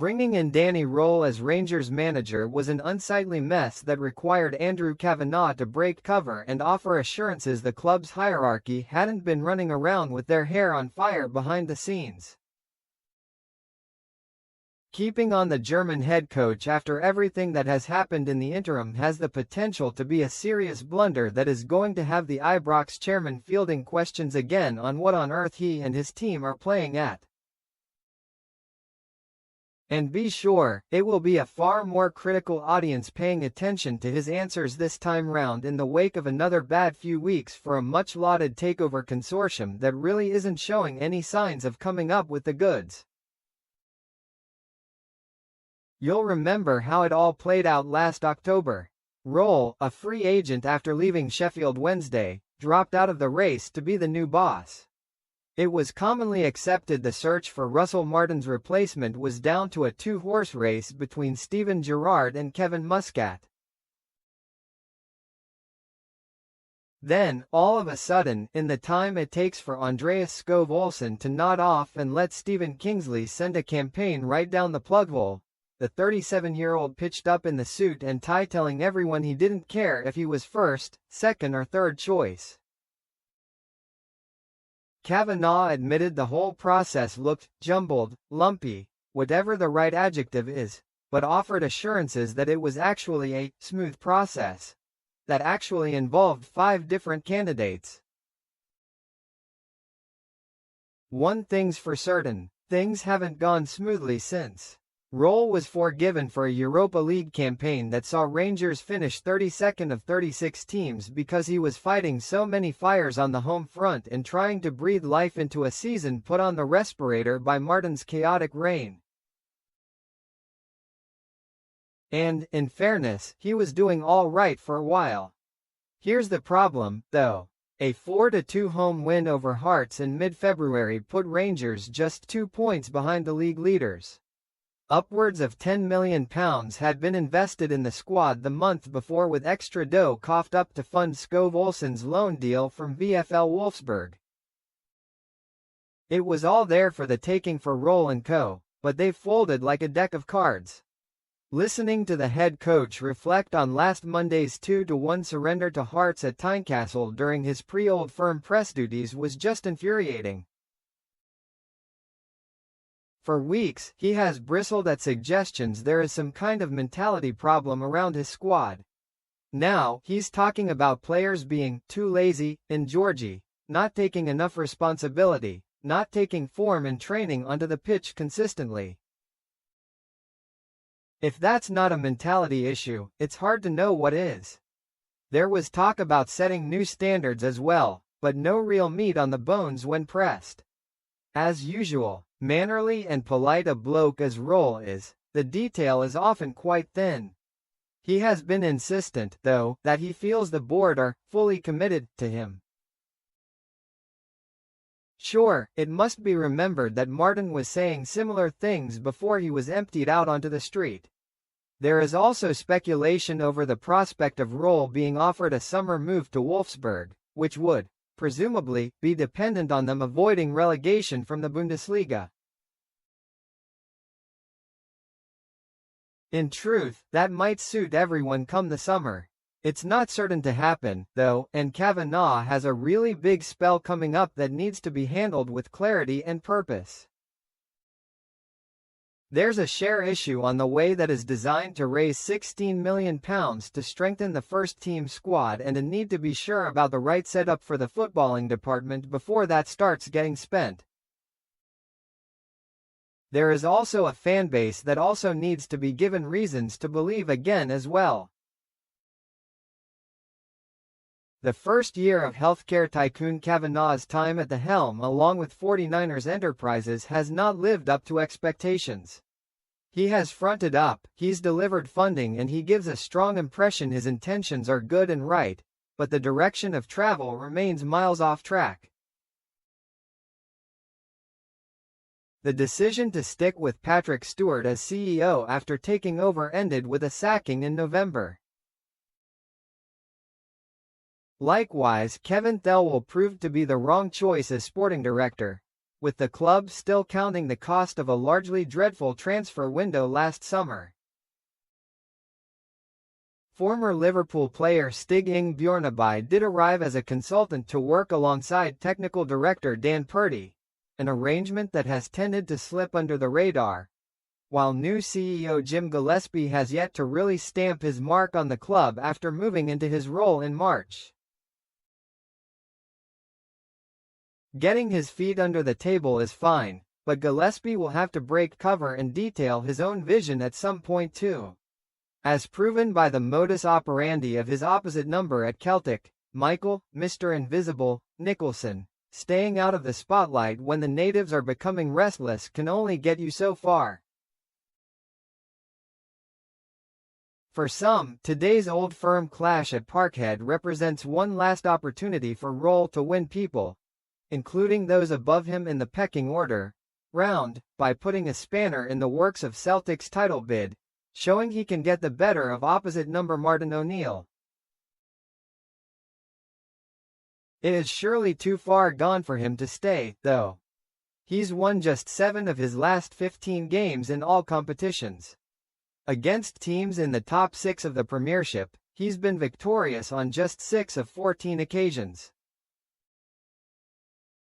Bringing in Danny Röhl as Rangers manager was an unsightly mess that required Andrew Kavanagh to break cover and offer assurances the club's hierarchy hadn't been running around with their hair on fire behind the scenes. Keeping on the German head coach after everything that has happened in the interim has the potential to be a serious blunder that is going to have the Ibrox chairman fielding questions again on what on earth he and his team are playing at. And be sure, it will be a far more critical audience paying attention to his answers this time round in the wake of another bad few weeks for a much-lauded takeover consortium that really isn't showing any signs of coming up with the goods. You'll remember how it all played out last October. Röhl, a free agent after leaving Sheffield Wednesday, dropped out of the race to be the new boss. It was commonly accepted the search for Russell Martin's replacement was down to a two-horse race between Steven Gerrard and Kevin Muscat. Then, all of a sudden, in the time it takes for Andreas Skov Olsen to nod off and let Stephen Kingsley send a campaign right down the plug hole, the 37-year-old pitched up in the suit and tie telling everyone he didn't care if he was first, second or third choice. Kavanagh admitted the whole process looked jumbled, lumpy, whatever the right adjective is, but offered assurances that it was actually a smooth process that actually involved 5 different candidates. One thing's for certain, things haven't gone smoothly since. Röhl was forgiven for a Europa League campaign that saw Rangers finish 32nd of 36 teams because he was fighting so many fires on the home front and trying to breathe life into a season put on the respirator by Martin's chaotic reign. And, in fairness, he was doing all right for a while. Here's the problem, though. A 4-2 home win over Hearts in mid-February put Rangers just 2 points behind the league leaders. Upwards of £10 million had been invested in the squad the month before with extra dough coughed up to fund Skov Olsen's loan deal from VfL Wolfsburg. It was all there for the taking for Röhl and co., but they've folded like a deck of cards. Listening to the head coach reflect on last Monday's 2-1 surrender to Hearts at Tynecastle during his pre-Old Firm press duties was just infuriating. For weeks, he has bristled at suggestions there is some kind of mentality problem around his squad. Now, he's talking about players being too lazy, in Georgie, not taking enough responsibility, not taking form and training onto the pitch consistently. If that's not a mentality issue, it's hard to know what is. There was talk about setting new standards as well, but no real meat on the bones when pressed. As usual, mannerly and polite a bloke as Röhl is, the detail is often quite thin. He has been insistent, though, that he feels the board are fully committed to him. Sure, it must be remembered that Martin was saying similar things before he was emptied out onto the street. There is also speculation over the prospect of Röhl being offered a summer move to Wolfsburg, which would, presumably, be dependent on them avoiding relegation from the Bundesliga. In truth, that might suit everyone come the summer. It's not certain to happen, though, and Kavanagh has a really big spell coming up that needs to be handled with clarity and purpose. There's a share issue on the way that is designed to raise £16 million to strengthen the first-team squad and a need to be sure about the right setup for the footballing department before that starts getting spent. There is also a fanbase that also needs to be given reasons to believe again as well. The first year of healthcare tycoon Kavanagh's time at the helm along with 49ers Enterprises has not lived up to expectations. He has fronted up, he's delivered funding and he gives a strong impression his intentions are good and right, but the direction of travel remains miles off track. The decision to stick with Patrick Stewart as CEO after taking over ended with a sacking in November. Likewise, Kevin Thelwell proved to be the wrong choice as sporting director. with the club still counting the cost of a largely dreadful transfer window last summer. Former Liverpool player Stig Inge Bjornebye did arrive as a consultant to work alongside technical director Dan Purdy, an arrangement that has tended to slip under the radar, while new CEO Jim Gillespie has yet to really stamp his mark on the club after moving into his role in March. Getting his feet under the table is fine, but Gillespie will have to break cover and detail his own vision at some point too. As proven by the modus operandi of his opposite number at Celtic, Michael, Mr. Invisible, Nicholson, staying out of the spotlight when the natives are becoming restless can only get you so far. For some, today's Old Firm clash at Parkhead represents one last opportunity for Röhl to win people, including those above him in the pecking order, round, by putting a spanner in the works of Celtic's title bid, showing he can get the better of opposite number Martin O'Neill. It is surely too far gone for him to stay, though. He's won just 7 of his last 15 games in all competitions. Against teams in the top 6 of the Premiership, he's been victorious on just 6 of 14 occasions.